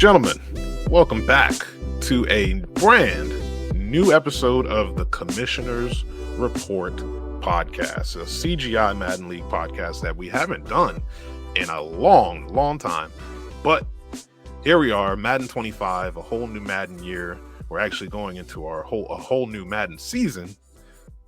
gentlemen, welcome back to a brand new episode of the Commissioner's Report podcast, a CGI Madden League podcast that we haven't done in a long time. But here we are, Madden 25, a whole new Madden year. We're actually going into a whole new Madden season.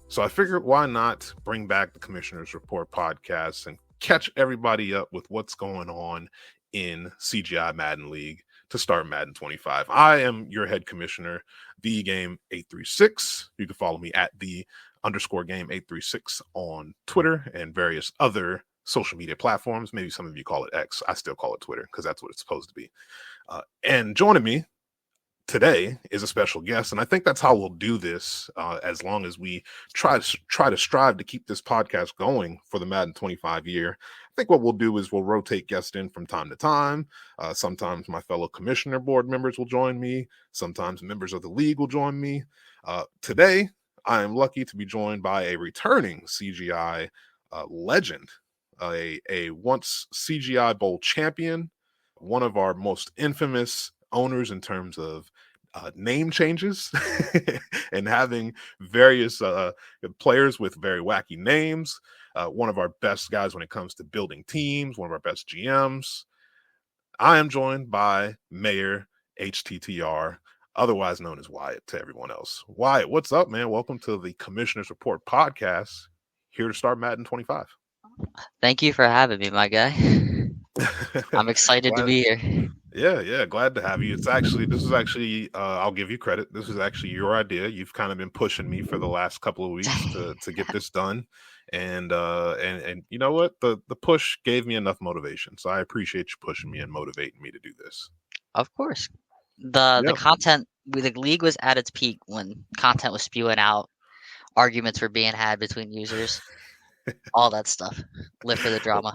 So I figured why not bring back the Commissioner's Report podcast and catch everybody up with what's going on in CGI Madden League to start Madden 25. I am your head commissioner, TheGame836. You can follow me at _game836 on Twitter and various other social media platforms. Maybe some of you call it X. I still call it Twitter because that's what it's supposed to be. And joining me today is a special guest, and I think that's how we'll do this as long as we try to strive to keep this podcast going for the Madden 25 year. I think what we'll do is we'll rotate guests in from time to time. Sometimes my fellow commissioner board members will join me. Sometimes members of the league will join me. Today, I am lucky to be joined by a returning CGI legend, a once CGI Bowl champion, one of our most infamous owners in terms of name changes and having various players with very wacky names. One of our best guys when it comes to building teams, one of our best GMs. I am joined by MayorHTTR, otherwise known as Wyatt to everyone else. Wyatt, what's up, man? Welcome to the Commissioner's Report podcast. Here to start Madden 25. Thank you for having me, my guy. I'm excited to be here. Yeah, glad to have you. This is actually, I'll give you credit. This is actually your idea. You've kind of been pushing me for the last couple of weeks to get this done. And you know what? The push gave me enough motivation. So I appreciate you pushing me and motivating me to do this. Of course. The content, the league was at its peak when content was spewing out, arguments were being had between users, all that stuff. Live for the drama.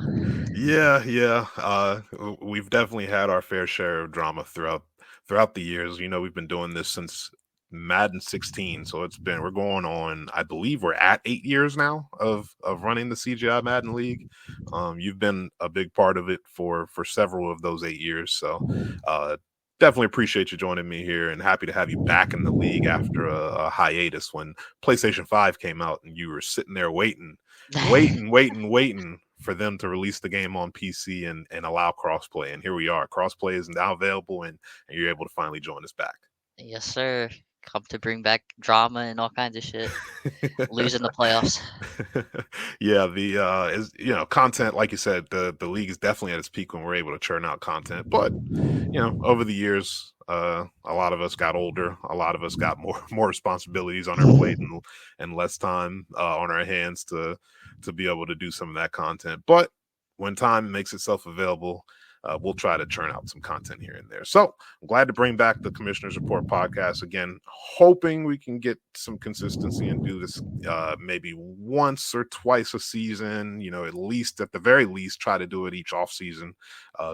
Yeah. We've definitely had our fair share of drama throughout the years. You know, we've been doing this since Madden 16, so we're going on, I believe we're at 8 years now of running the CGI Madden League. You've been a big part of it for several of those 8 years, so definitely appreciate you joining me here, and happy to have you back in the league after a hiatus when PlayStation 5 came out and you were sitting there waiting for them to release the game on PC and allow crossplay. And here we are. Crossplay is now available, and you're able to finally join us back. Yes, sir. Come to bring back drama and all kinds of shit. Losing the playoffs. Yeah, content, like you said, the league is definitely at its peak when we're able to churn out content. But, over the years, a lot of us got older. A lot of us got more responsibilities on our plate and less time on our hands to be able to do some of that content. But when time makes itself available, we'll try to churn out some content here and there. So I'm glad to bring back the Commissioner's Report podcast again, hoping we can get some consistency and do this maybe once or twice a season, at the very least, try to do it each off season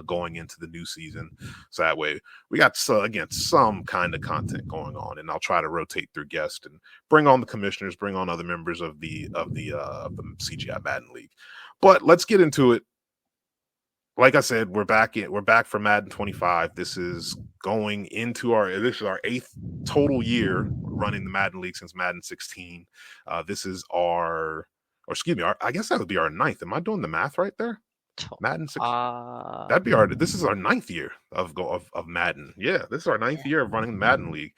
going into the new season. So that way we got, some kind of content going on, and I'll try to rotate through guests and bring on the commissioners, bring on other members of the CGI Madden League. But let's get into it. Like I said, we're back for Madden 25. This is our 8th total year running the Madden League since Madden 16. This is I guess that would be our 9th. Am I doing the math right there? Madden 16. This is our 9th year of Madden. Yeah, this is our 9th year of running the Madden League.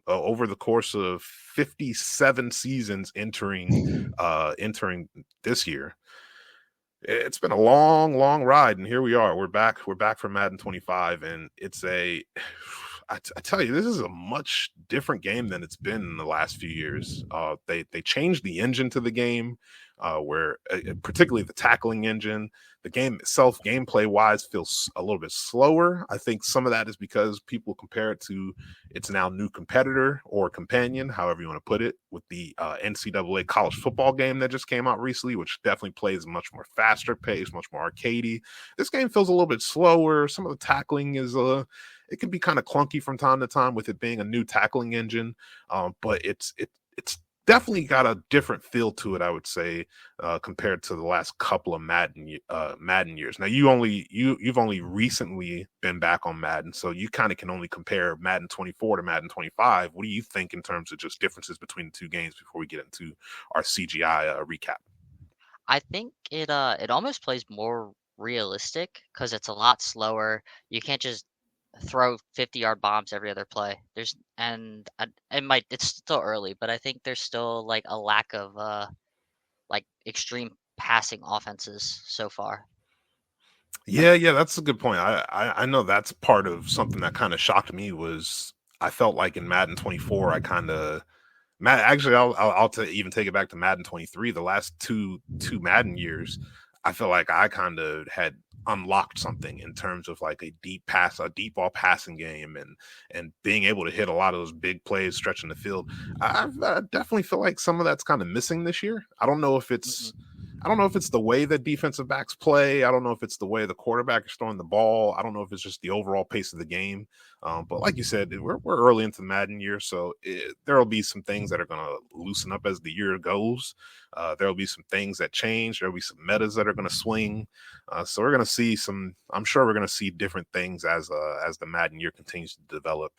Over the course of 57 seasons entering this year. It's been a long ride, and here we are. We're back for Madden 25, and I tell you, this is a much different game than it's been in the last few years. They changed the engine to the game, where particularly the tackling engine. The game itself, gameplay-wise, feels a little bit slower. I think some of that is because people compare it to its now new competitor or companion, however you want to put it, with the NCAA college football game that just came out recently, which definitely plays much more faster pace, much more arcadey. This game feels a little bit slower. Some of the tackling is it can be kind of clunky from time to time with it being a new tackling engine, but it's definitely got a different feel to it, I would say, compared to the last couple of Madden years. Now you've only recently been back on Madden, so you kind of can only compare Madden 24 to Madden 25. What do you think in terms of just differences between the two games before we get into our CGI recap? I think it almost plays more realistic because it's a lot slower. You can't just throw 50-yard bombs every other play. It's still early, but I think there's still like a lack of like extreme passing offenses so far. Yeah, that's a good point. I know that's part of something that kind of shocked me was I felt like in Madden 24, I kind of actually even take it back to Madden 23. The last two Madden years, I feel like I kind of had unlocked something in terms of like a deep ball passing game, and being able to hit a lot of those big plays stretching the field. I definitely feel like some of that's kind of missing this year. Hmm. I don't know if it's the way that defensive backs play. I don't know if it's the way the quarterback is throwing the ball. I don't know if it's just the overall pace of the game. But like you said, we're early into the Madden year, so there will be some things that are going to loosen up as the year goes. There will be some things that change. There will be some metas that are going to swing. So we're going to see some. I'm sure we're going to see different things as the Madden year continues to develop,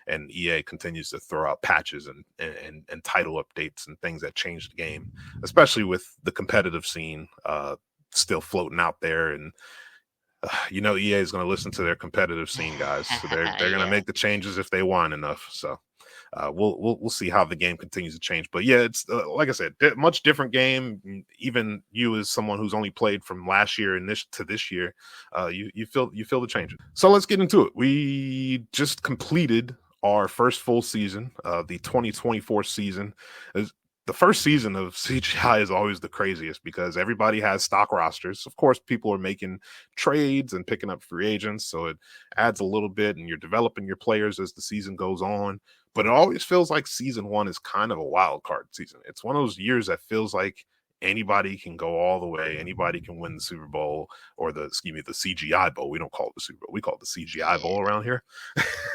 and EA continues to throw out patches and title updates and things that change the game, especially with the competitive scene still floating out there. And EA is going to listen to their competitive scene guys, so they're going to Yeah. make the changes if they want enough. So we'll see how the game continues to change. But yeah, it's like I said, much different game. Even you, as someone who's only played from last year and this year, you feel the changes. So let's get into it. We just completed our first full season, the 2024 season. The first season of CGI is always the craziest because everybody has stock rosters. Of course, people are making trades and picking up free agents, so it adds a little bit, and you're developing your players as the season goes on. But it always feels like season one is kind of a wild card season. It's one of those years that feels like anybody can go all the way. Anybody can win the Super Bowl or the CGI Bowl. We don't call it the Super Bowl. We call it the CGI Bowl Yeah. around here.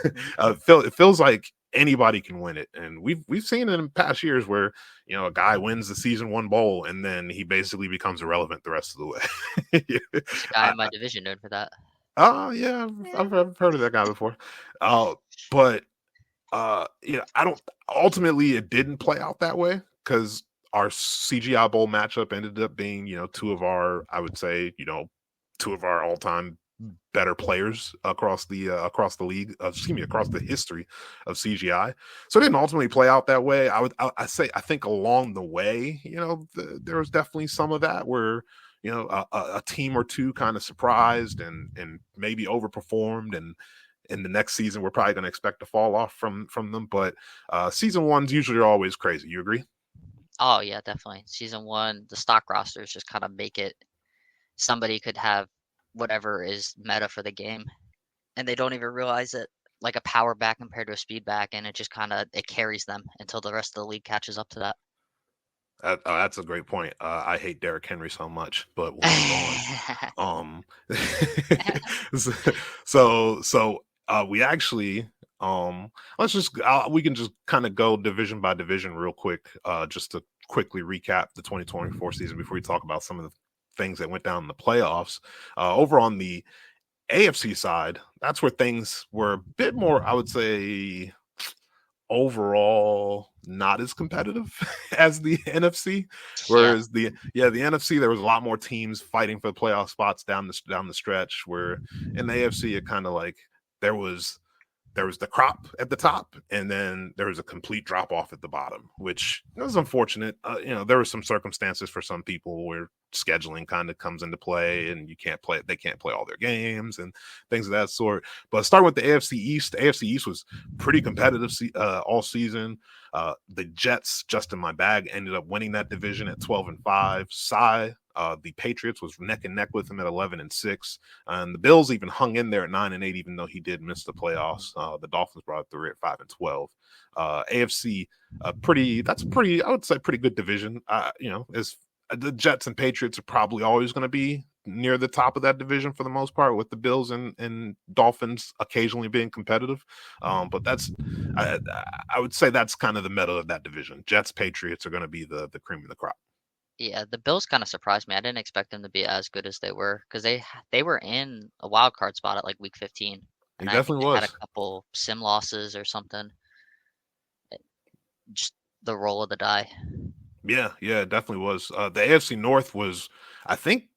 Mhm. It feels like anybody can win it, and we've seen it in past years where a guy wins the season one bowl and then he basically becomes irrelevant the rest of the way. There's a guy in my division known for that. Oh yeah, I've heard of that guy before. Uh, but I don't. Ultimately, it didn't play out that way because our CGI Bowl matchup ended up being, two of our, I would say, two of our all-time better players across the league, across the history of CGI. So it didn't ultimately play out that way. I say I think along the way, there was definitely some of that where a team or two kind of surprised and maybe overperformed, and in the next season we're probably going to expect to fall off from them. But season ones usually are always crazy. You agree? Oh yeah, definitely. Season one, the stock rosters just kind of make it somebody could have whatever is meta for the game, and they don't even realize it. Like a power back compared to a speed back, and it just kind of it carries them until the rest of the league catches up to That's a great point. I hate Derrick Henry so much, but we'll move on. that. Um, so we actually let's just we can just kind of go division by division real quick, just to quickly recap the 2024 season before we talk about some of the things that went down in the playoffs. Over on the AFC side, that's where things were a bit more, I would say, overall not as competitive as the NFC. Yeah. Whereas the NFC, there was a lot more teams fighting for the playoff spots down the stretch. Where in the AFC, it kind of like there was the crop at the top, and then there was a complete drop off at the bottom, which was unfortunate. There were some circumstances for some people where scheduling kind of comes into play, and they can't play all their games and things of that sort. But starting with the AFC East, the AFC East was pretty competitive all season. The Jets, just in my bag, ended up winning that division at 12-5. The Patriots was neck and neck with him at 11-6, and the Bills even hung in there at 9-8, even though he did miss the playoffs. The Dolphins brought up the rear at 5-12. AFC, that's pretty. I would say pretty good division. As the Jets and Patriots are probably always going to be near the top of that division for the most part, with the Bills and Dolphins occasionally being competitive. But I, I would say that's kind of the middle of that division. Jets, Patriots are going to be the cream of the crop. Yeah, the Bills kind of surprised me. I didn't expect them to be as good as they were because they were in a wild card spot at like week 15, He and I think definitely they had a was. couple sim losses or something. Just the roll of the die. Yeah, yeah, it definitely was. The AFC North was, I think,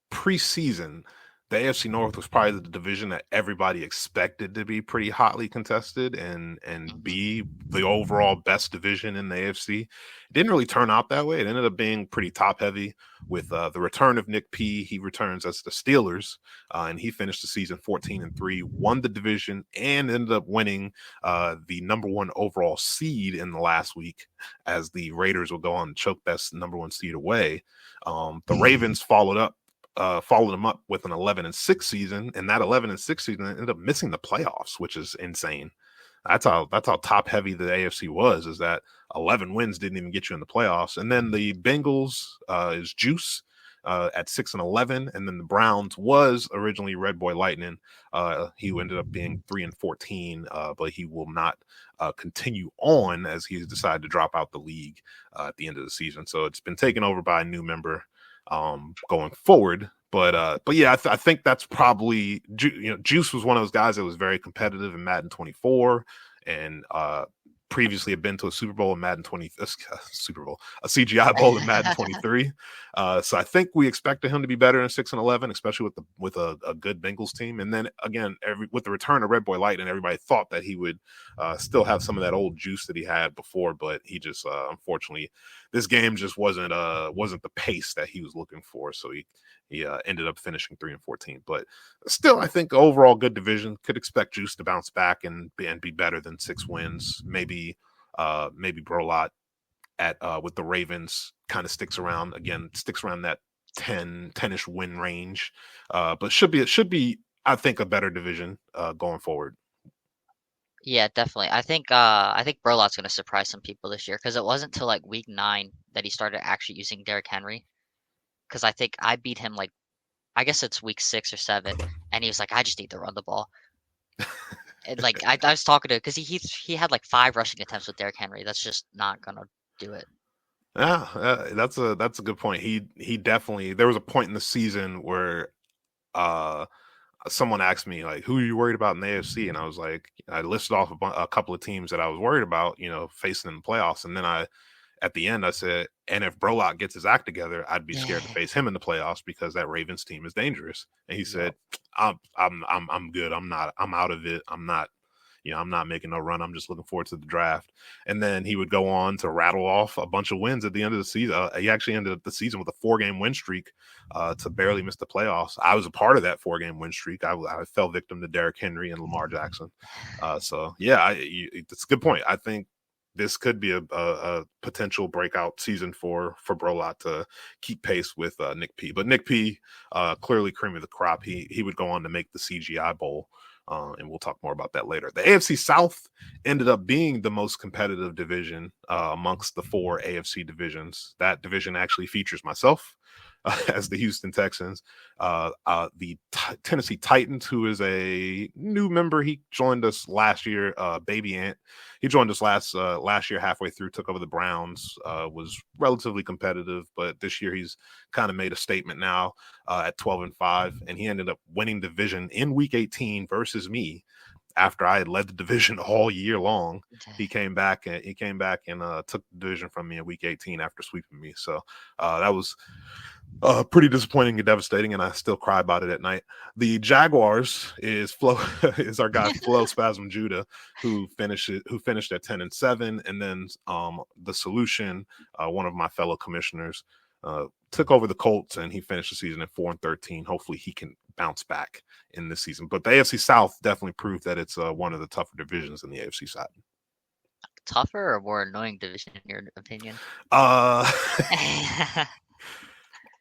preseason. The AFC North was probably the division that everybody expected to be pretty hotly contested and Hmm. be the overall best division in the AFC. It didn't really turn out that way. It ended up being pretty top heavy with the return of Nick P. He returns as the Steelers, and he finished the season 14-3, won the division, and ended up winning the number one overall seed in the last week, as the Raiders will go on to choke that number one seed away. The Ravens followed them up with an 11-6 season, and that 11-6 season ended up missing the playoffs, which is insane. That's how top heavy the AFC was. Is that 11 wins didn't even get you in the playoffs, and then the Bengals is juice. At 6-11, and then the Browns was originally Red Boy Lightning. He ended up being 3-14, but he will not continue on as he's decided to drop out the league at the end of the season. So it's been taken over by a new member going forward. But yeah, I think that's probably Juice was one of those guys that was very competitive in Madden 24, and previously had been to a Super Bowl in Madden 20 Super Bowl, a CGI Bowl in Madden 23. So I think we expected him to be better in 6-11, especially with a good Bengals team. And then again, with the return of Red Boy Lightning, everybody thought that he would still have some of that old juice that he had before, but he just unfortunately, this game just wasn't the pace that he was looking for. So he ended up finishing 3-14. But still, I think overall good division. Could expect Juice to bounce back and be better than 6 wins. Maybe Brolot at with the Ravens kind of sticks around that 10-ish win range. But it should be I think a better division going forward. Yeah, definitely. I think Burlot's gonna surprise some people this year because it wasn't till like week 9 that he started actually using Derrick Henry. Because I think I beat him like I guess it's week 6 or 7, and he was like, I just need to run the ball. And like I was talking to because he had like 5 rushing attempts with Derrick Henry. That's just not gonna do it. Yeah, that's a good point. He definitely, there was a point in the season where uh someone asked me like, who are you worried about in the AFC? And I was like, I listed off a couple of teams that I was worried about, facing in the playoffs. And then at the end, I said, and if Brolot gets his act together, I'd be scared to face him in the playoffs because that Ravens team is dangerous. And he Yep. said, I'm good. I'm out of it. I'm not making no run. I'm just looking forward to the draft. And then he would go on to rattle off a bunch of wins at the end of the season. He actually ended up the season with a 4-game win streak to barely miss the playoffs. I was a part of that 4-game win streak. I fell victim to Derrick Henry and Lamar Jackson. So yeah, it's a good point. I think this could be a potential breakout season for Brolot to keep pace with Nick P. But Nick P, clearly cream of the crop. He would go on to make the CGI Bowl. And we'll talk more about that later. The AFC South ended up being the most competitive division amongst the 4 AFC divisions. That division actually features myself as the Houston Texans, the Tennessee Titans, who is a new member. He joined us last year, Baby Ant. He joined us last year halfway through, took over the Browns, was relatively competitive, but this year he's kind of made a statement now at 12-5, and he ended up winning division in week 18 versus me. After I had led the division all year long, he came back and took the division from me in week 18 after sweeping me. So that was pretty disappointing and devastating, and I still cry about it at night. The Jaguars is is our guy Flo Spasm Judah, who finished at 10-7, and then the Solution, one of my fellow commissioners, took over the Colts, and he finished the season at 4-13. Hopefully, he can bounce back in this season. But the AFC South definitely proved that it's one of the tougher divisions in the AFC side. Tougher or more annoying division in your opinion? Uh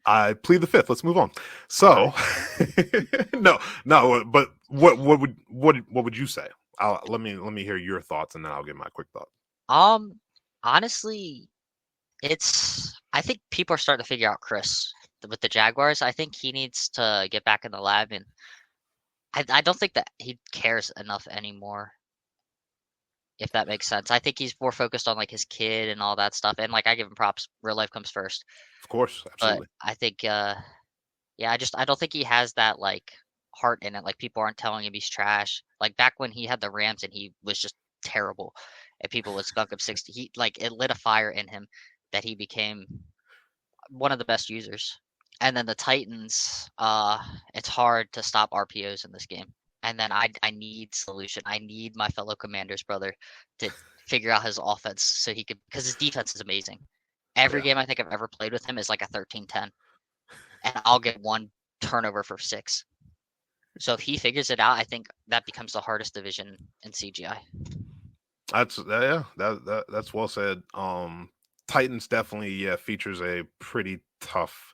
I plead the fifth. Let's move on. Okay. So, no, but what would you say? Let me hear your thoughts, and then I'll give my quick thought. Honestly, I think people are starting to figure out Chris, with the Jaguars. I think he needs to get back in the lab, and I don't think that he cares enough anymore, if that makes sense. I think he's more focused on like his kid and all that stuff. And like I give him props, real life comes first. Of course, But absolutely. I think yeah, I don't think he has that like heart in it. Like people aren't telling him he's trash. Like back when he had the Rams and he was just terrible and people would skunk him 60. He like it lit a fire in him that he became one of the best users. And then the Titans, it's hard to stop RPOs in this game. And then I need solution. I need my fellow Commanders brother to figure out his offense so he could, because his defense is amazing. Every Yeah. game I think I've ever played with him is like a 13-10, and I'll get one turnover for 6. So if he figures it out, I think that becomes the hardest division in CGI. That's well said. Titans definitely features a pretty tough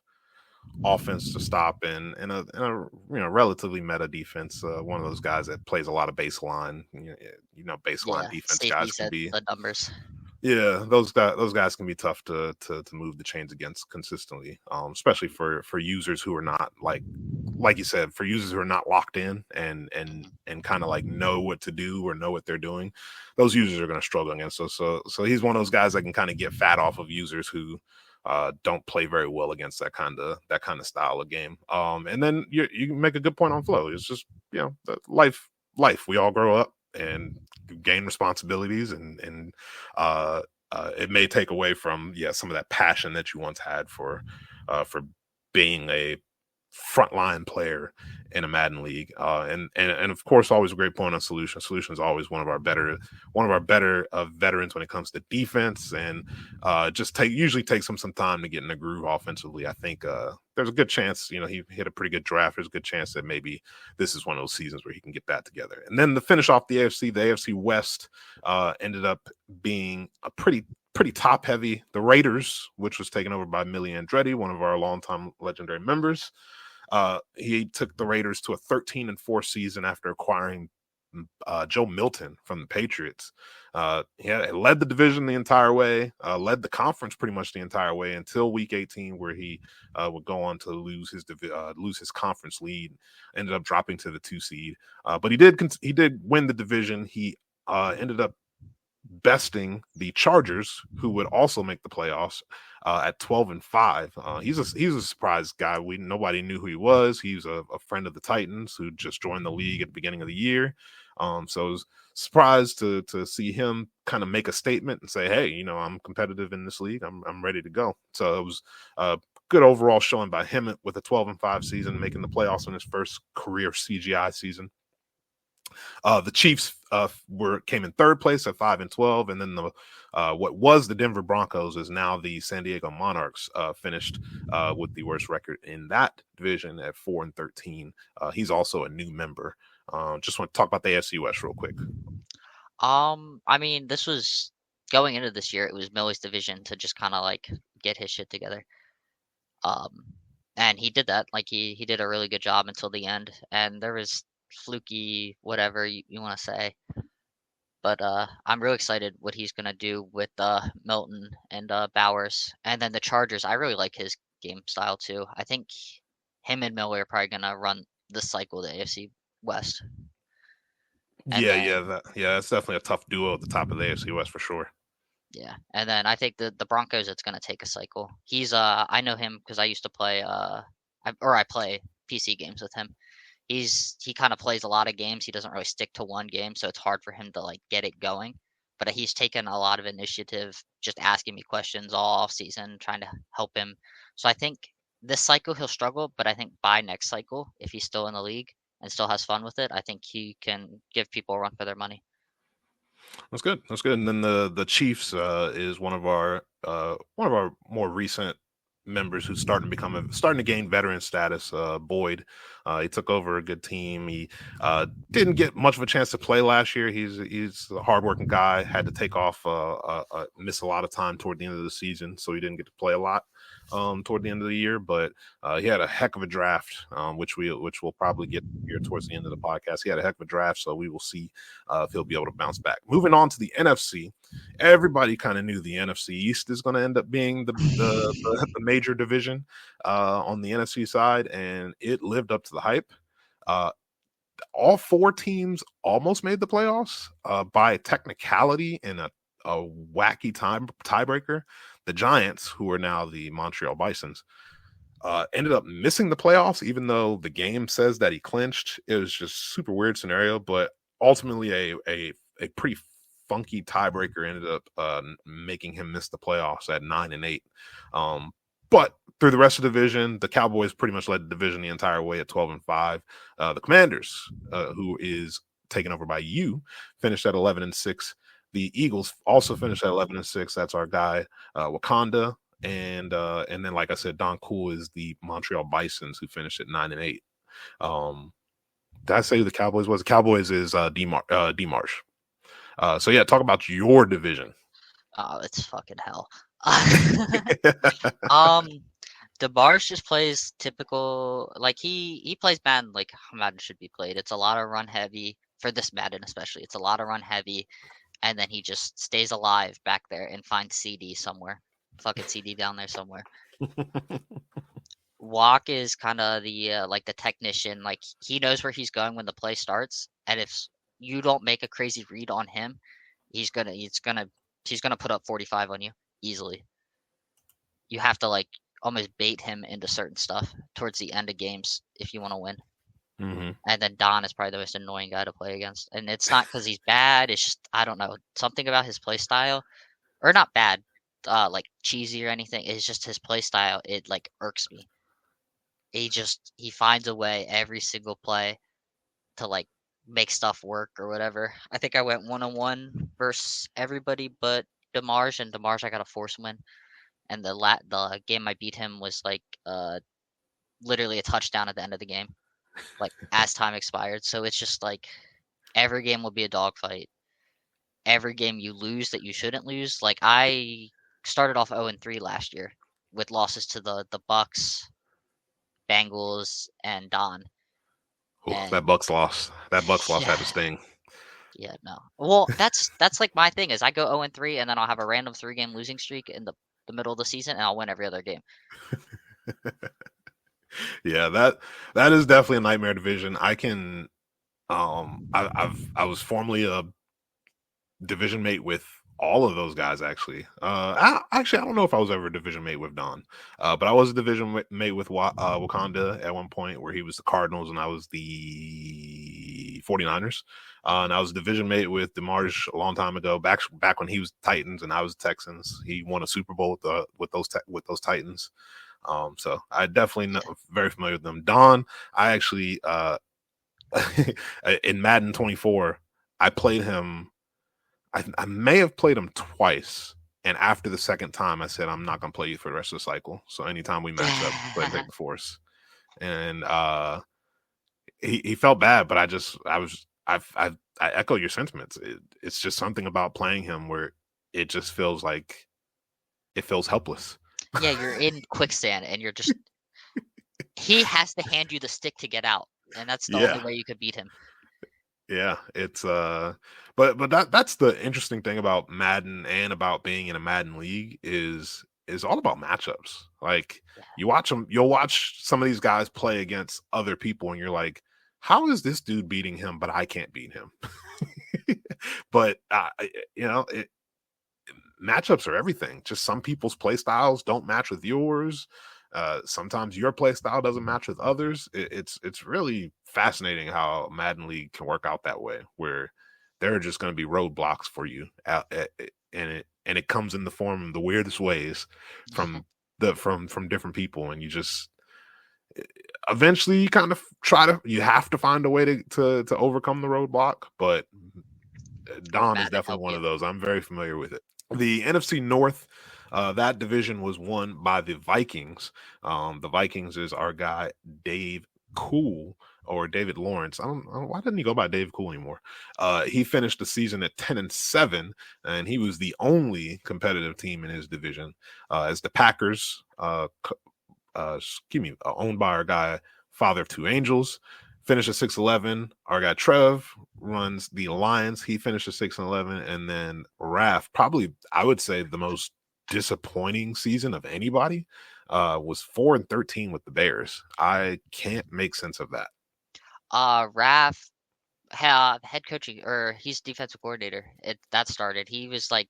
offense to stop and a relatively meta defense. One of those guys that plays a lot of baseline. Baseline Yeah, defense safety guys can said be. the numbers. Yeah, those guys can be tough to move the chains against consistently, especially for users who are not like you said, for users who are not locked in and kind of like know what to do or know what they're doing. Those users are going to struggle against us. So he's one of those guys that can kind of get fat off of users who don't play very well against that kind of style of game. And then you make a good point on flow. It's just life. We all grow up and gain responsibilities and it may take away from some of that passion that you once had for being a frontline player in a Madden league. And of course, always a great point on Solution. Solution is always one of our better veterans when it comes to defense, and usually takes him some time to get in the groove offensively. I think there's a good chance, he hit a pretty good draft. There's a good chance that maybe this is one of those seasons where he can get that together. And then to finish off the AFC West ended up being a pretty top heavy. The Raiders, which was taken over by Millie Andretti, one of our longtime legendary members. He took the Raiders to a 13-4 season after acquiring Joe Milton from the Patriots. He led the division the entire way, led the conference pretty much the entire way until week 18, where he would go on to lose his conference lead. Ended up dropping to the 2 seed, but he did win the division. He ended up besting the Chargers, who would also make the playoffs at 12-5. He's a surprise guy. Nobody knew who he was. He's a friend of the Titans who just joined the league at the beginning of the year. So I was surprised to see him kind of make a statement and say, "Hey, I'm competitive in this league. I'm ready to go." So it was a good overall showing by him with a 12-5 season, making the playoffs in his first career CGI season. The Chiefs came in third place at 5-12, and then what was the Denver Broncos is now the San Diego Monarchs, finished with the worst record in that division at 4-13. He's also a new member. Just want to talk about the AFC West real quick. I mean, this was going into this year. It was Millie's division to just kind of like get his shit together. And he did that. Like he did a really good job until the end. And there was fluky, whatever you want to say. But I'm really excited what he's gonna do with Milton and Bowers, and then the Chargers. I really like his game style too. I think him and Miller are probably gonna run this cycle, the AFC West. And then That's definitely a tough duo at the top of the AFC West for sure. yeah, and then I think the Broncos, it's gonna take a cycle. He's I know him because I used to play I play PC games with him. He kind of plays a lot of games. He doesn't really stick to one game, so it's hard for him to like get it going. But he's taken a lot of initiative, just asking me questions all off season, trying to help him. So I think this cycle he'll struggle, but I think by next cycle, if he's still in the league and still has fun with it, I think he can give people a run for their money. That's good. That's good. And then the Chiefs is one of our more recent members who's starting to gain veteran status. Boyd, he took over a good team. He didn't get much of a chance to play last year. He's a hardworking guy. Had to take off, miss a lot of time toward the end of the season, so he didn't get to play a lot toward the end of the year. But he had a heck of a draft, which we'll probably get here towards the end of the podcast. He had a heck of a draft, so we will see if he'll be able to bounce back. Moving on to the NFC, everybody kind of knew the NFC East is going to end up being the major division on the NFC side, and it lived up to the hype. All four teams almost made the playoffs by technicality in a wacky tiebreaker. The Giants, who are now the Montreal Bisons, ended up missing the playoffs, even though the game says that he clinched. It was just super weird scenario, but ultimately a pretty funky tiebreaker ended up making him miss the playoffs at 9-8. But through the rest of the division, the Cowboys pretty much led the division the entire way at 12-5. The Commanders, who is taken over by you, finished at 11-6. The Eagles also finished at 11-6. That's our guy, Wakanda. And then, like I said, Don Cool is the Montreal Bisons, who finished at 9-8. Did I say who the Cowboys was? The Cowboys is DeMarsh. So yeah, talk about your division. Oh, it's fucking hell. DeMarsh just plays typical, like he plays Madden like how Madden should be played. It's a lot of run heavy for this Madden especially. It's a lot of run heavy, and then he just stays alive back there and finds CD somewhere. Fucking CD down there somewhere. Walk is kind of the like the technician. Like he knows where he's going when the play starts, and if you don't make a crazy read on him, he's gonna put up 45 on you easily. You have to like almost bait him into certain stuff towards the end of games if you want to win. Mm-hmm. And then Don is probably the most annoying guy to play against. And it's not because he's bad. It's just, I don't know, something about his play style, or not bad, like cheesy or anything. It's just his play style. It like irks me. He finds a way every single play to like make stuff work or whatever. I think I went 1-on-1 versus everybody but DeMarge, and DeMarge I got a force win. And the game I beat him was like literally a touchdown at the end of the game, like as time expired. So it's just like every game will be a dogfight. Every game you lose that you shouldn't lose. Like I started off 0-3 last year with losses to the Bucks, Bengals, and Don. Ooh, And that Bucks loss had to sting. Yeah, no. Well, that's like my thing is I go 0-3 and then I'll have a random 3-game losing streak in the middle of the season and I'll win every other game. Yeah, that is definitely a nightmare division. I can I was formerly a division mate with all of those guys actually. I don't know if I was ever a division mate with Don. But I was a division mate with Wakanda at one point, where he was the Cardinals and I was the 49ers. And I was a division mate with DeMarge a long time ago, back when he was Titans and I was Texans. He won a Super Bowl with those Titans. So I definitely very familiar with them. Don, I actually in Madden 24, I played him. I may have played him twice, and after the second time, I said I'm not gonna play you for the rest of the cycle. So anytime we match up, play take the force. And he felt bad, but I echo your sentiments. It's just something about playing him where it just feels like it feels helpless. Yeah, you're in quicksand and you're just he has to hand you the stick to get out, and that's the only way you could beat him. Yeah, it's but that's the interesting thing about Madden and about being in a Madden league is all about matchups. Like you'll watch some of these guys play against other people and you're like, how is this dude beating him but I can't beat him? But matchups are everything. Just some people's play styles don't match with yours. Sometimes your play style doesn't match with others. It's really fascinating how Madden League can work out that way, where there are just going to be roadblocks for you, and it comes in the form of the weirdest ways from different people, and you just eventually you kind of you have to find a way to overcome the roadblock. But Don is definitely one of those. I'm very familiar with it. The NFC North. That division was won by the Vikings. The Vikings is our guy Dave Cool or David Lawrence. I don't why doesn't he go by Dave Cool anymore? He finished the season at 10-7, and he was the only competitive team in his division. As the Packers, owned by our guy Father of Two Angels, finished at 6-11. Our guy Trev runs the Lions. He finished at 6-11, and then Raph, probably I would say the most disappointing season of anybody, was 4-13 with the Bears. I can't make sense of that. Raph, head coaching, or he's defensive coordinator. That started. He was like,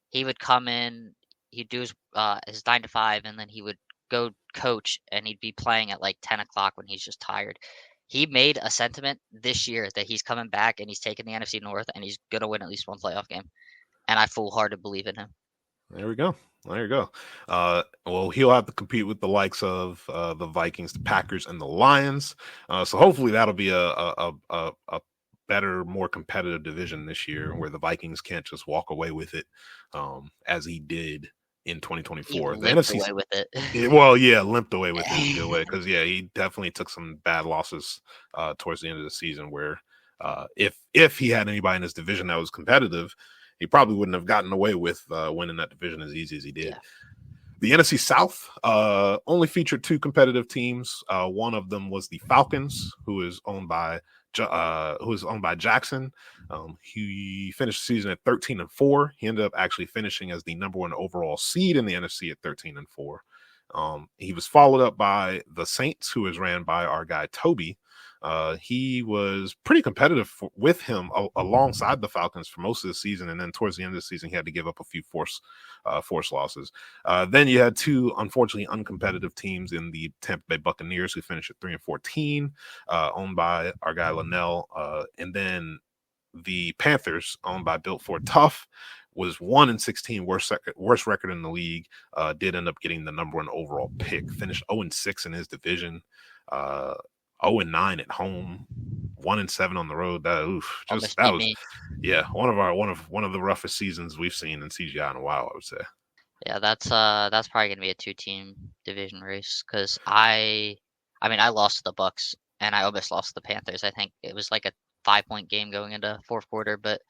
he would come in, he'd do his 9 to 5, and then he would go coach, and he'd be playing at like 10 o'clock when he's just tired. He made a sentiment this year that he's coming back and he's taking the NFC North and he's gonna win at least one playoff game, and I full-hearted believe in him. There we go. There you go. Well, he'll have to compete with the likes of the Vikings, the Packers, and the Lions. So hopefully that'll be a better, more competitive division this year, where the Vikings can't just walk away with it, as he did in 2024. He The limped NFC, away with it. limped away with it in a good way, because he definitely took some bad losses towards the end of the season. Where if he had anybody in his division that was competitive, he probably wouldn't have gotten away with winning that division as easy as he did. Yeah. The NFC South only featured 2 competitive teams. One of them was the Falcons, who is owned by Jackson. He finished the season at 13-4. He ended up actually finishing as the number 1 overall seed in the NFC at 13-4. He was followed up by the Saints, who is ran by our guy Toby. He was pretty competitive with him alongside the Falcons for most of the season, and then towards the end of the season, he had to give up a few force losses. Then you had 2 unfortunately uncompetitive teams in the Tampa Bay Buccaneers, who finished at 3-14, owned by our guy Linnell, and then the Panthers, owned by Built Ford Tough, was 1-16, worst record in the league. Did end up getting the number 1 overall pick. Finished 0-6 in his division. 0-9 at home, 1-7 on the road. That was one of the roughest seasons we've seen in CGI in a while, I would say. Yeah, that's probably gonna be a 2-team division race, because I lost to the Bucks and I almost lost to the Panthers. I think it was like a 5-point game going into fourth quarter, but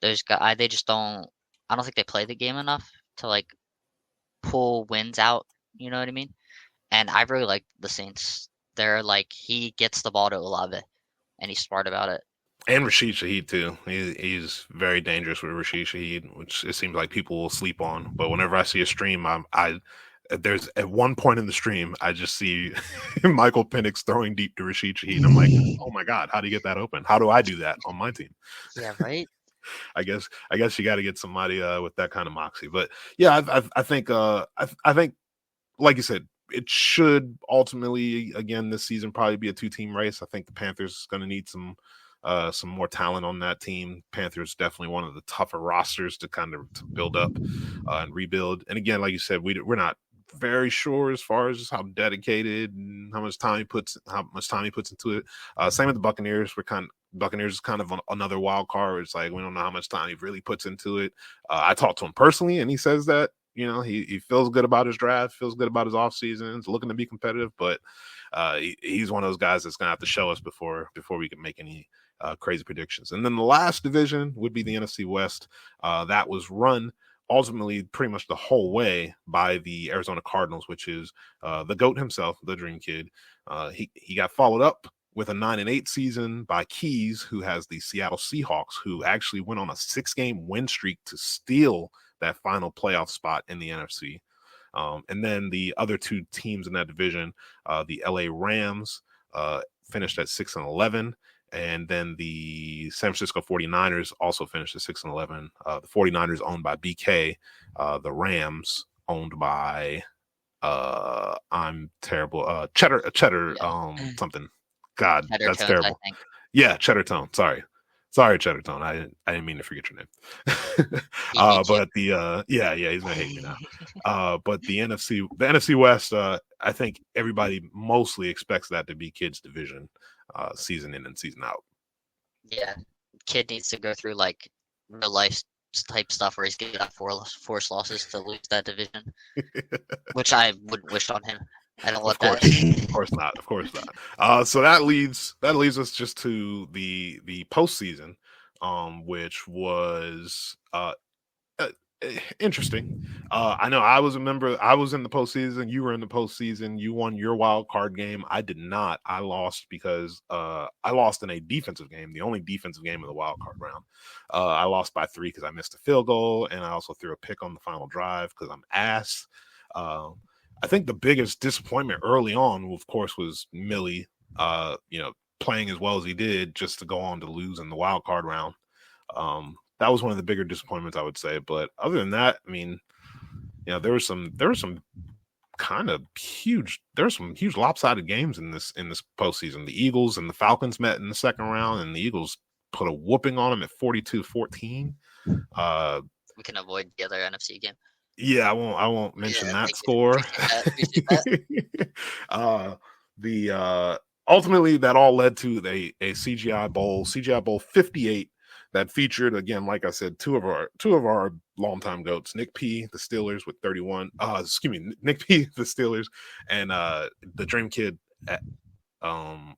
those guys, they just don't. I don't think they play the game enough to like pull wins out. You know what I mean? And I really like the Saints. They're like, he gets the ball to Olave, and he's smart about it. And Rashid Shaheed too. He's very dangerous with Rashid Shaheed, which it seems like people will sleep on. But whenever I see a stream, there's at one point in the stream, I just see Michael Penix throwing deep to Rashid Shaheed. I'm like, oh my God, how do you get that open? How do I do that on my team? Yeah, right. I guess you got to get somebody with that kind of moxie. But yeah, I think like you said, it should ultimately, again, this season probably be a 2-team race. I think the Panthers is going to need some more talent on that team. Panthers definitely one of the tougher rosters to build up and rebuild. And again, like you said, we're not very sure as far as how dedicated and how much time he puts into it. Same with the Buccaneers. Buccaneers is kind of another wild card. It's like we don't know how much time he really puts into it. I talked to him personally, and he says that he feels good about his draft, feels good about his off seasons, looking to be competitive, but he's one of those guys that's going to have to show us before we can make any crazy predictions. And then the last division would be the NFC West. That was run ultimately pretty much the whole way by the Arizona Cardinals, which is the GOAT himself, the Dream Kid. He got followed up with a 9-8 season by Keys, who has the Seattle Seahawks, who actually went on a 6-game win streak to steal that final playoff spot in the NFC. And then the other 2 teams in that division, the LA Rams finished at 6-11, and then the San Francisco 49ers also finished at 6-11. The 49ers owned by BK, the Rams owned by I'm terrible, Cheddar something. God, Cheddar that's Tones, terrible. Yeah, Cheddar Tone. Sorry, Cheddar Tone. I didn't mean to forget your name. But he's gonna hate me now. But the NFC West, I think everybody mostly expects that to be Kid's division, season in and season out. Yeah, Kid needs to go through like real life type stuff where he's getting up force losses to lose that division, which I would wish on him. I don't want that. Of course not. So that leads us just to the postseason, which was interesting. I know I was a member. I was in the postseason. You were in the postseason. You won your wild card game. I did not. I lost because I lost in a defensive game, the only defensive game of the wild card round. I lost by 3 because I missed a field goal, and I also threw a pick on the final drive because I'm ass. I think the biggest disappointment early on, of course, was Millie. Playing as well as he did, just to go on to lose in the wild card round. That was one of the bigger disappointments, I would say. But other than that, I mean, there were some kind of huge lopsided games in this postseason. The Eagles and the Falcons met in the second round, and the Eagles put a whooping on them at 42-14. We can avoid the other NFC game. Yeah, I won't mention that score. Ultimately that all led to a CGI Bowl 58 that featured, again, like I said, two of our longtime goats, Nick P, the Steelers with 31. Nick P, the Steelers, and the Dream Kid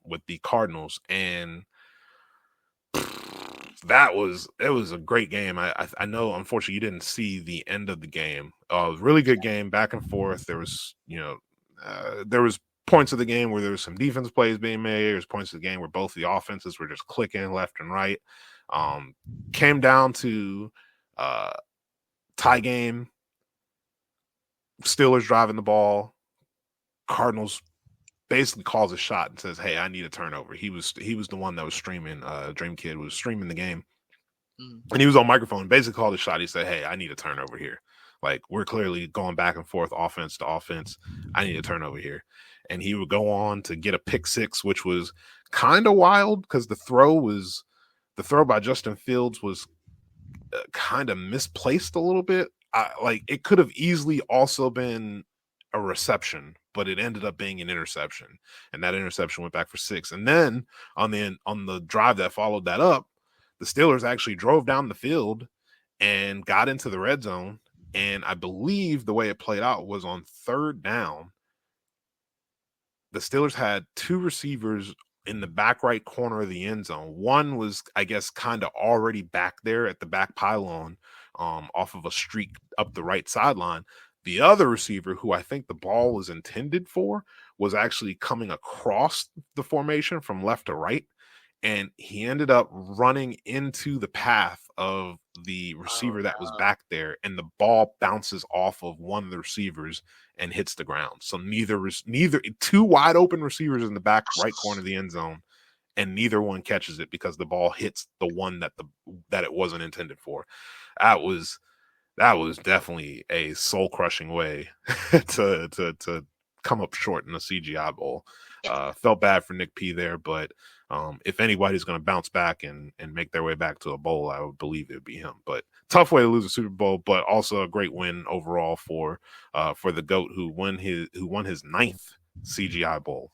with the Cardinals, and it was a great game. I know, unfortunately, you didn't see the end of the game. Really good game, back and forth. There was there was points of the game where there was some defense plays being made. There's points of the game where both the offenses were just clicking left and right. Came down to tie game. Steelers driving the ball. Cardinals basically calls a shot and says, "Hey, I need a turnover." He was the one that was streaming. Dream Kid was streaming the game, and he was on microphone. Basically called a shot. He said, "Hey, I need a turnover here. Like, we're clearly going back and forth, offense to offense. I need a turnover here." And he would go on to get a pick six, which was kind of wild because the throw by Justin Fields was kind of misplaced a little bit. It could have easily also been a reception, but it ended up being an interception, and that interception went back for 6. And then on the drive that followed that up, the Steelers actually drove down the field and got into the red zone. And I believe the way it played out was on third down, the Steelers had 2 receivers in the back right corner of the end zone. One was, I guess, kind of already back there at the back pylon, off of a streak up the right sideline. The other receiver, who I think the ball was intended for, was actually coming across the formation from left to right, and he ended up running into the path of the receiver that was back there, and the ball bounces off of one of the receivers and hits the ground. So neither 2 wide open receivers in the back right corner of the end zone, and neither one catches it because the ball hits the one that it wasn't intended for. That was definitely a soul crushing way to come up short in the CGI Bowl. Felt bad for Nick P there, but if anybody's going to bounce back and make their way back to a bowl, I would believe it would be him. But tough way to lose a Super Bowl, but also a great win overall for the GOAT, who won his 9th CGI Bowl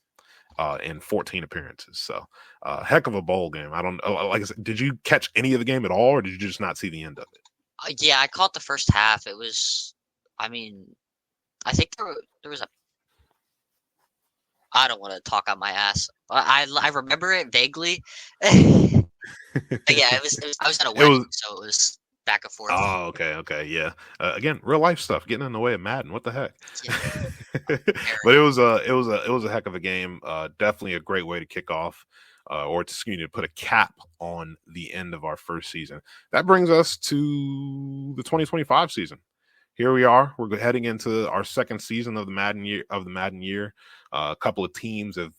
in 14 appearances. So heck of a bowl game. I don't, like I said, did you catch any of the game at all, or did you just not see the end of it? Yeah, I caught the first half. It was, I think there was a. I don't want to talk on my ass. I remember it vaguely. But yeah, it was. I was at a wedding, so it was back and forth. Oh, okay, yeah. Again, real life stuff getting in the way of Madden. What the heck? Yeah. But it was a heck of a game. Definitely a great way to kick off. To put a cap on the end of our first season. That brings us to the 2025 season. Here we are. We're heading into our second season of the Madden year. A couple of teams have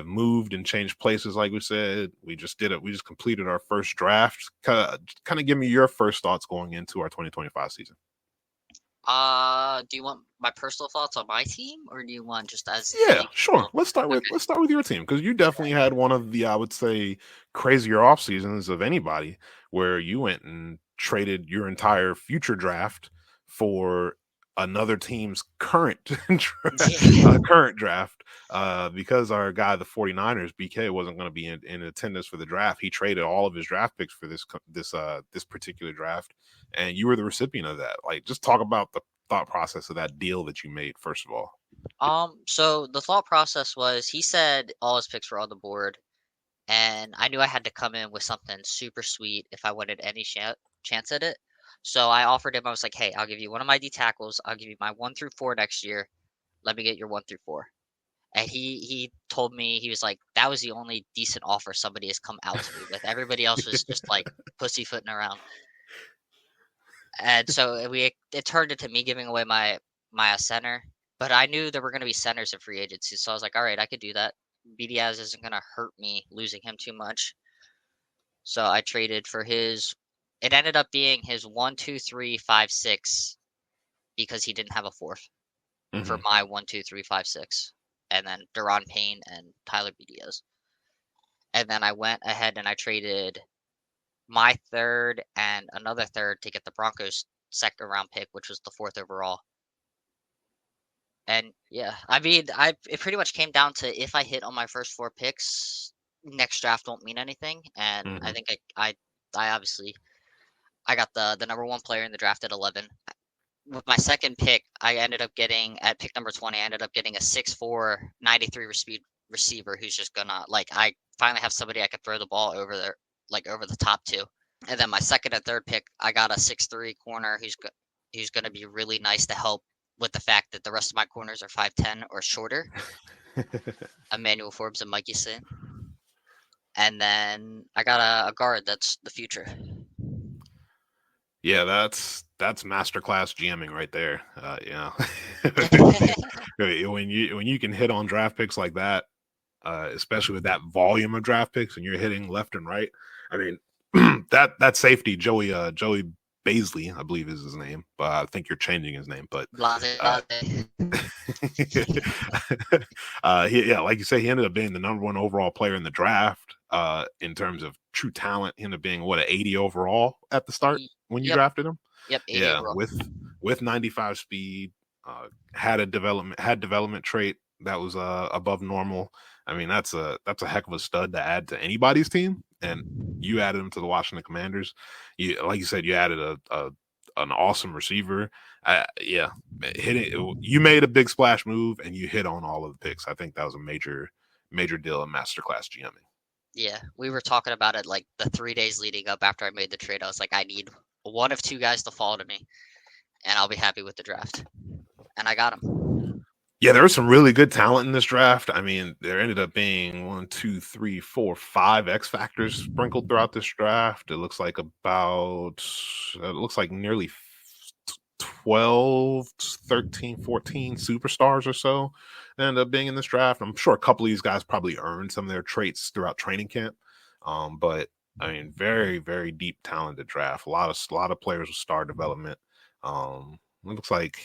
moved and changed places, like we said. We just did it. We just completed our first draft. Kind of give me your first thoughts going into our 2025 season. Do you want my personal thoughts on my team, or do you want just as? Yeah, sure. Let's start with your team, because you definitely had one of the, I would say, crazier off seasons of anybody, where you went and traded your entire future draft for another team's current draft, because our guy, the 49ers, BK, wasn't going to be in attendance for the draft. He traded all of his draft picks for this particular draft, and you were the recipient of that. Like, just talk about the thought process of that deal that you made, first of all. So the thought process was, he said all his picks were on the board, and I knew I had to come in with something super sweet if I wanted any chance at it. So I offered him. I was like, "Hey, I'll give you one of my D tackles. I'll give you my 1 through 4 next year. Let me get your 1 through 4." And he told me, he was like, "That was the only decent offer somebody has come out to me with. Everybody else was just like pussyfooting around." And so it turned into me giving away my center. But I knew there were going to be centers in free agency, so I was like, "All right, I could do that. BDaz isn't going to hurt me losing him too much." So I traded for his. It ended up being his 1, 2, 3, 5, 6 because he didn't have a fourth for Mhm. my 1, 2, 3, 5, 6, and then Duron Payne and Tyler BDaz. And then I went ahead and I traded my third and another third to get the Broncos' second round pick, which was the fourth overall. And yeah, I mean, it pretty much came down to if I hit on my first 4 picks, next draft won't mean anything. And I Mhm. think I obviously I got the number 1 player in the draft at 11. With my second pick, I ended up getting at pick number 20. I ended up getting a 6'4", 93 speed receiver who's just gonna like. I finally have somebody I could throw the ball over there, like over the top to. And then my second and third pick, I got a 6'3" corner who's gonna be really nice to help with the fact that the rest of my corners are 5'10" or shorter. Emmanuel Forbes and Mikey Singh. And then I got a guard that's the future. Yeah, that's masterclass GMing right there. When you can hit on draft picks like that, especially with that volume of draft picks, and you're hitting left and right. I mean, that safety Joey Baisley, I believe is his name, but I think you're changing his name. But Blase, uh, blase. yeah, like you say, he ended up being the number 1 overall player in the draft. In terms of true talent, he ended up being what, an 80 overall at the start when you Yep, drafted him. yep, 80 Yeah, overall. with 95 speed, had development trait that was above normal. I mean, that's a heck of a stud to add to anybody's team, and you added him to the Washington Commanders. You, like you said, you added a an awesome receiver. Yeah, hitting, you made a big splash move, and you hit on all of the picks. I think that was a major deal in masterclass GMing. Yeah, we were talking about it like the 3 days leading up after I made the trade. I was like, I need one of 2 guys to fall to me, and I'll be happy with the draft. And I got him. Yeah, there was some really good talent in this draft. I mean, there ended up being 1, 2, 3, 4, 5 X factors sprinkled throughout this draft. It looks like nearly 12, 13, 14 superstars or so that ended up being in this draft. I'm sure a couple of these guys probably earned some of their traits throughout training camp. But I mean, very, very deep, talented draft. A lot of players with star development. It looks like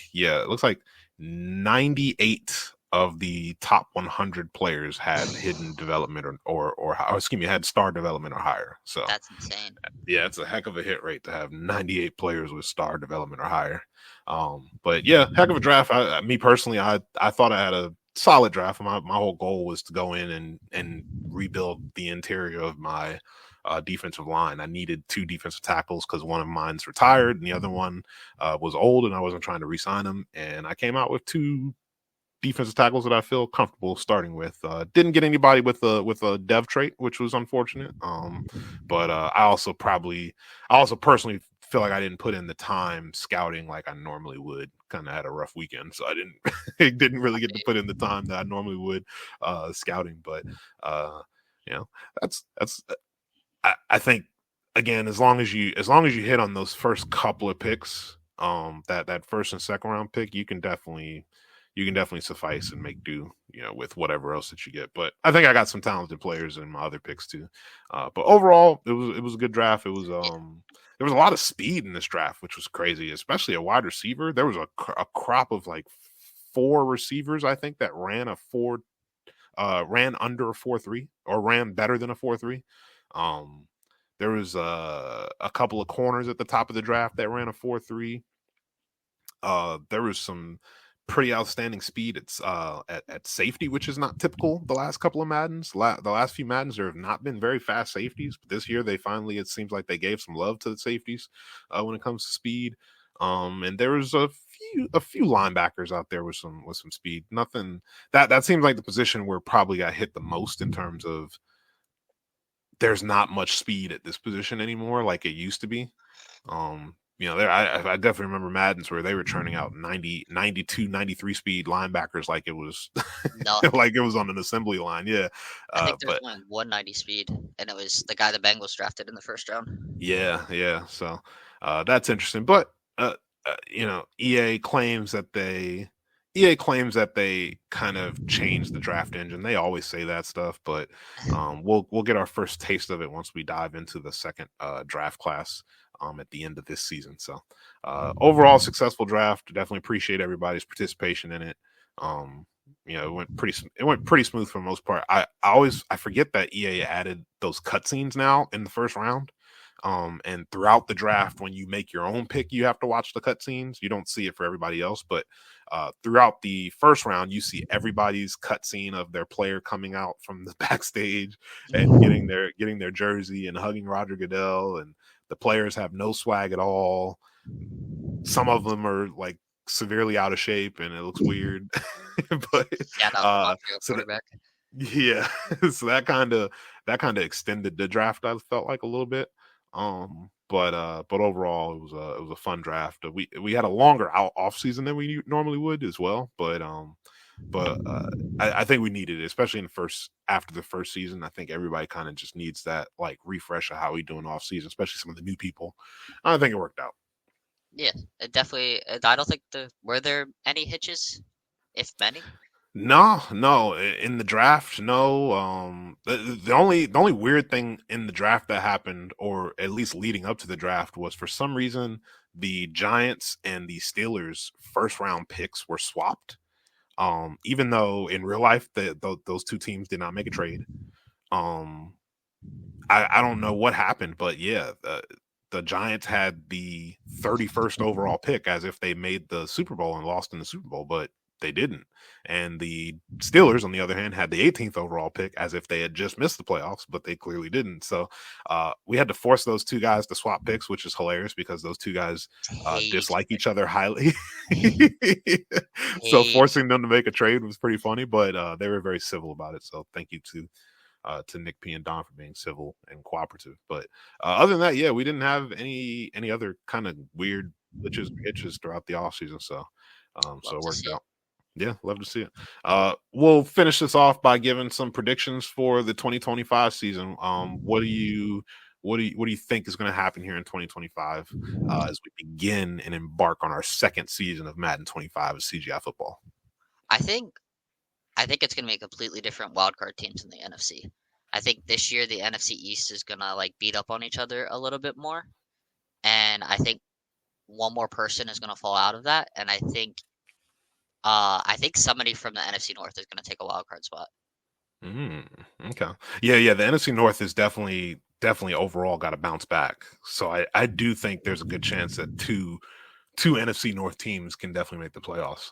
98 of the top 100 players had hidden development or excuse me, had star development or higher. So That's insane. yeah, it's a heck of a hit rate to have 98 players with star development or higher. But yeah, heck of a draft. Me personally, I thought I had a solid draft. My whole goal was to go in and rebuild the interior of my defensive line. I needed 2 defensive tackles because one of mine's retired and the other one was old, and I wasn't trying to re-sign him. And I came out with 2 defensive tackles that I feel comfortable starting with. Didn't get anybody with a dev trait, which was unfortunate. But I also personally feel like I didn't put in the time scouting like I normally would. Kind of had a rough weekend, so I didn't really get to put in the time that I normally would scouting. But you know, that's I think, again, as long as you hit on those first couple of picks, that first and second round pick, you can definitely suffice and make do, with whatever else that you get. But I think I got some talented players in my other picks too. But overall, it was a good draft. It was Yeah. there was a lot of speed in this draft, which was crazy, especially a wide receiver. There was a crop of like 4 receivers, I think, that ran under a 4.3 or ran better than a 4.3. There was a couple of corners at the top of the draft that ran a 4.3. There was some pretty outstanding speed at safety, which is not typical the last couple of Maddens. The last few Maddens, there have not been very fast safeties, but this year it seems like they gave some love to the safeties when it comes to speed. And there was a few linebackers out there with some speed. Nothing that seems like the position where probably got hit the most in terms of there's not much speed at this position anymore like it used to be. I definitely remember Maddens where they were churning out 90, 92, 93 speed linebackers like it was No, like it was on an assembly line. Yeah, I think there's but only 190 speed, and it was the guy the Bengals drafted in the first round. yeah. So that's interesting. But EA claims that they kind of changed the draft engine. They always say that stuff, but we'll get our first taste of it once we dive into the second draft class at the end of this season. So overall successful draft. Definitely appreciate everybody's participation in it. It went pretty smooth for the most part. I forget that EA added those cutscenes now in the first round. And throughout the draft, when you make your own pick, you have to watch the cutscenes. You don't see it for everybody else, but throughout the first round, you see everybody's cutscene of their player coming out from the backstage and getting their jersey and hugging Roger Goodell, and the players have no swag at all. Some of them are like severely out of shape, and it looks weird. But Shout out so quarterback. yeah, so that kind of extended the draft. I felt like a little bit. But overall, it was a fun draft. We had a longer off season than we normally would as well. I think we needed it, especially in the first after the first season. I think everybody kind of just needs that like refresh of how we do in off season, especially some of the new people. I think it worked out. Yeah, it definitely. I don't think were there any hitches, if many. No. In the draft, no. The only weird thing in the draft that happened, or at least leading up to the draft, was for some reason the Giants and the Steelers first round picks were swapped. Even though in real life those two teams did not make a trade. Um, I don't know what happened, but yeah, the Giants had the 31st overall pick as if they made the Super Bowl and lost in the Super Bowl, but they didn't. And the Steelers, on the other hand, had the 18th overall pick as if they had just missed the playoffs, but they clearly didn't. So we had to force those two guys to swap picks, which is hilarious because those two guys Hate, dislike each other highly. So hate. forcing them to make a trade was pretty funny, but they were very civil about it. So thank you to Nick P and Don for being civil and cooperative. But other than that, yeah, we didn't have any other kind of weird glitches or hitches throughout the off season. So so it worked out. Yeah, love to see it. We'll finish this off by giving some predictions for the 2025 season. What do you think is going to happen here in 2025 as we begin and embark on our second season of Madden 25 of CGI football? I think it's gonna be a completely different wildcard teams in the NFC. I think this year the NFC East is gonna like beat up on each other a little bit more, and I think one more person is gonna fall out of that, and I think somebody from the NFC North is gonna take a wildcard spot. Okay. Yeah. The NFC North is definitely overall got to bounce back. So I do think there's a good chance that two NFC North teams can definitely make the playoffs.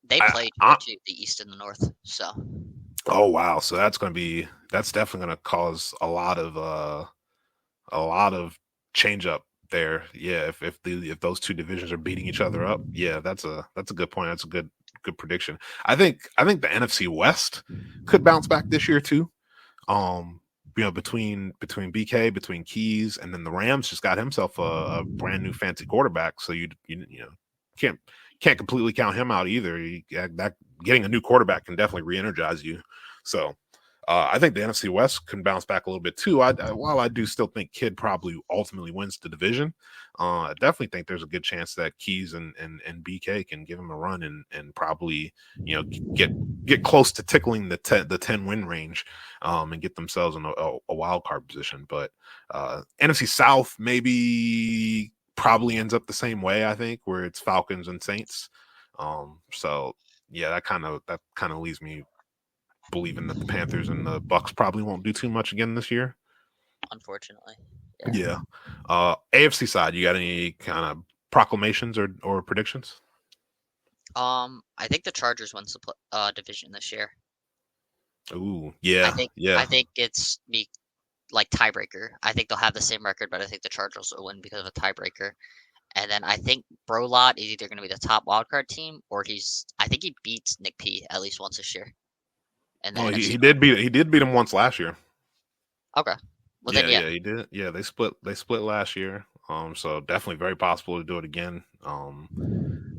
They play the East and the North, so. Oh wow! So that's definitely going to cause a lot of change up there. Yeah, if those two divisions are beating each other up, yeah, that's a good point. That's a good prediction. I think the NFC West could bounce back this year too. Between BK, between Keys, and then the Rams just got himself a brand new fancy quarterback. So you can't completely count him out either. That getting a new quarterback can definitely re-energize you. So I think the NFC West can bounce back a little bit too. While I do still think Kidd probably ultimately wins the division, I definitely think there's a good chance that Keys and BK can give him a run and probably get close to tickling the 10 win range and get themselves in a wild card position. But NFC South maybe probably ends up the same way, I think, where it's Falcons and Saints. So yeah, that kind of leaves me believing that the Panthers and the Bucks probably won't do too much again this year. Unfortunately. Yeah. AFC side, you got any kind of proclamations or predictions? I think the Chargers wins the division this year. Ooh, yeah. I think it's like tiebreaker. I think they'll have the same record, but I think the Chargers will win because of a tiebreaker. And then I think Brolot is either going to be the top wildcard team, or I think he beats Nick P at least once this year. And then he did beat him once last year. Okay. Well, yeah, he did. Yeah, they split last year. So definitely very possible to do it again.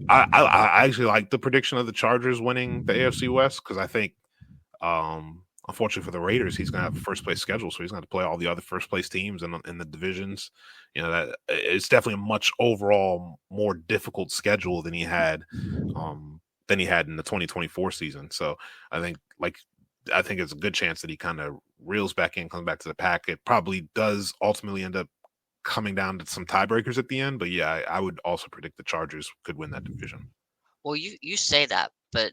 I actually like the prediction of the Chargers winning the AFC West because I think, unfortunately for the Raiders, he's going to have a first place schedule, so he's going to play all the other first place teams in the divisions. That it's definitely a much overall more difficult schedule than he had in the 2024 season. So I think it's a good chance that he kind of reels back in, comes back to the pack. It probably does ultimately end up coming down to some tiebreakers at the end, but yeah, I would also predict the Chargers could win that division. Well, you say that, but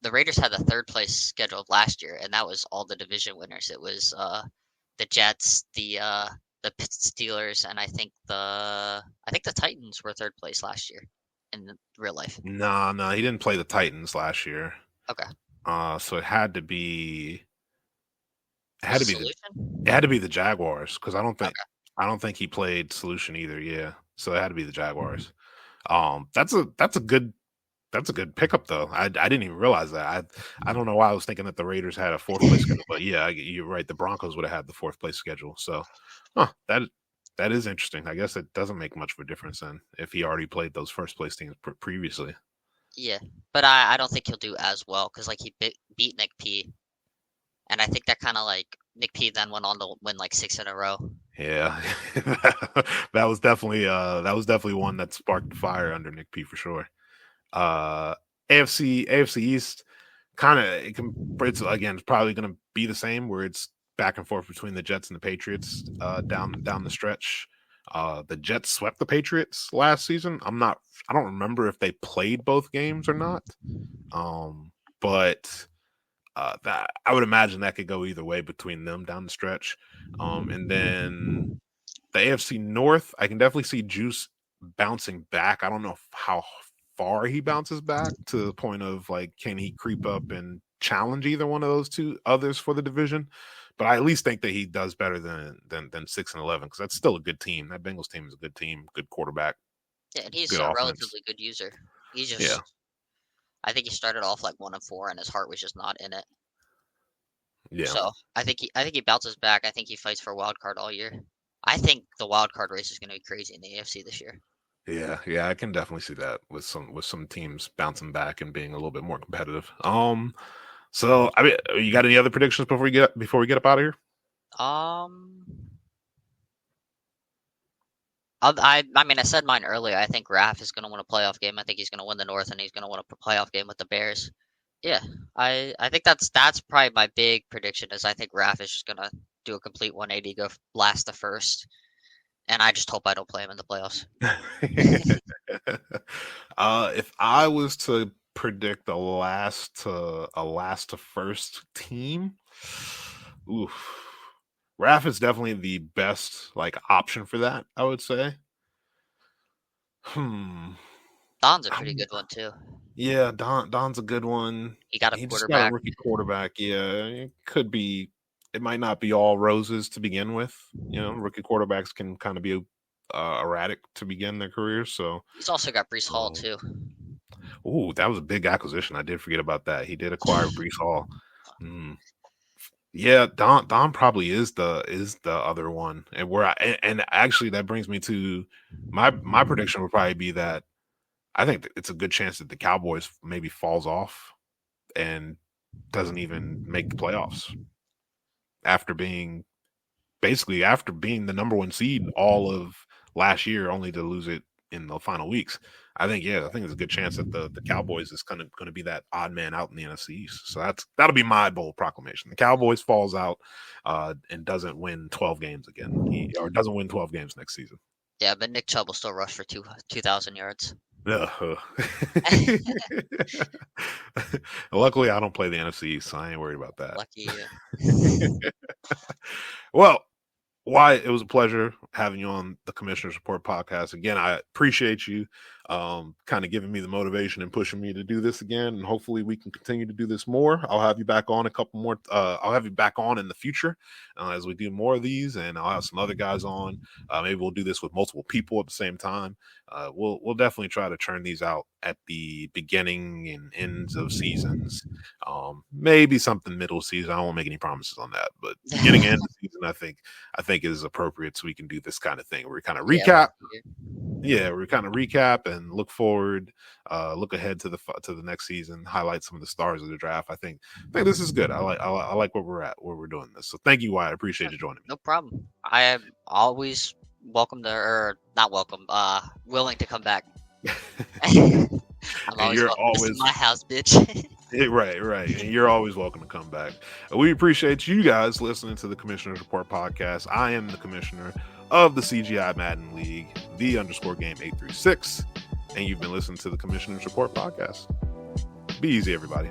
the Raiders had the third place scheduled last year, and that was all the division winners. It was the Jets, the Steelers, and I think the Titans were third place last year in real life. No, he didn't play the Titans last year. Okay. So it had to be the Jaguars because I don't think he played Solution either. Yeah, so it had to be the Jaguars. That's a good pickup though. I didn't even realize that. I don't know why I was thinking that the Raiders had a fourth place schedule, but yeah, you're right. The Broncos would have had the fourth place schedule. So, that is interesting. I guess it doesn't make much of a difference then if he already played those first place teams previously. Yeah, but I don't think he'll do as well because like he beat Nick P, and I think that kind of like Nick P then went on to win like 6 in a row. Yeah, that was definitely one that sparked the fire under Nick P for sure. AFC East it's probably going to be the same where it's back and forth between the Jets and the Patriots down the stretch. The Jets swept the Patriots last season. I don't remember if they played both games or not. But that I would imagine that could go either way between them down the stretch. And then the AFC North, I can definitely see Juice bouncing back. I don't know how far he bounces back to the point of like, can he creep up and challenge either one of those two others for the division? But I at least think that he does better than 6-11 because that's still a good team. That Bengals team is a good team, good quarterback. Yeah, and he's a relatively good user. He's just, I think he started off like 1-4, and his heart was just not in it. Yeah. So I think he bounces back. I think he fights for a wild card all year. I think the wild card race is going to be crazy in the AFC this year. Yeah, I can definitely see that with some teams bouncing back and being a little bit more competitive. So I mean, you got any other predictions before we get up out of here? I mean, I said mine earlier. I think Raph is going to win a playoff game. I think he's going to win the North, and he's going to win a playoff game with the Bears. Yeah, I think that's probably my big prediction. Is I think Raph is just going to do a complete 180, go blast the first, and I just hope I don't play him in the playoffs. If I was to predict a last to first team, Raph is definitely the best like option for that, I would say. Don's a pretty good one too. Yeah, Don's a good one. He got a quarterback. Just got a rookie quarterback. Yeah, it might not be all roses to begin with. Rookie quarterbacks can kind of be erratic to begin their careers. So he's also got Breece Hall too. Oh, that was a big acquisition. I did forget about that. He did acquire Breece Hall. Yeah, Don probably is the other one, and actually that brings me to my prediction would probably be that I think it's a good chance that the Cowboys maybe falls off and doesn't even make the playoffs after being the number one seed all of last year, only to lose it in the final weeks. I think there's a good chance that the Cowboys is going to be that odd man out in the NFC East. So that'll be my bold proclamation. The Cowboys falls out and doesn't win 12 games again, or doesn't win 12 games next season. Yeah, but Nick Chubb will still rush for 2,000 yards. Luckily, I don't play the NFC East, so I ain't worried about that. Lucky you. Well, Wyatt, it was a pleasure having you on the Commissioner's Report podcast. Again, I appreciate you kind of giving me the motivation and pushing me to do this again. And hopefully we can continue to do this more. I'll have you back on a couple more. I'll have you back on in the future as we do more of these, and I'll have some other guys on. Maybe we'll do this with multiple people at the same time. We'll definitely try to churn these out at the beginning and ends of seasons. Maybe something middle season. I won't make any promises on that, but beginning and end of season, I think is appropriate, so we can do this kind of thing where we kind of recap. Yeah, we kind of recap and look forward, look ahead to the next season, highlight some of the stars of the draft. I think this is good. I like where we're at, where we're doing this. So thank you, Wyatt. I appreciate you joining me. No problem. I am always welcome to, or not welcome, willing to come back. I'm always welcome. This is my house, bitch. Right. And you're always welcome to come back. We appreciate you guys listening to the Commissioner's Report podcast. I am the commissioner of the CGI Madden League, _game836, and you've been listening to the Commissioner's Report podcast. Be easy, everybody.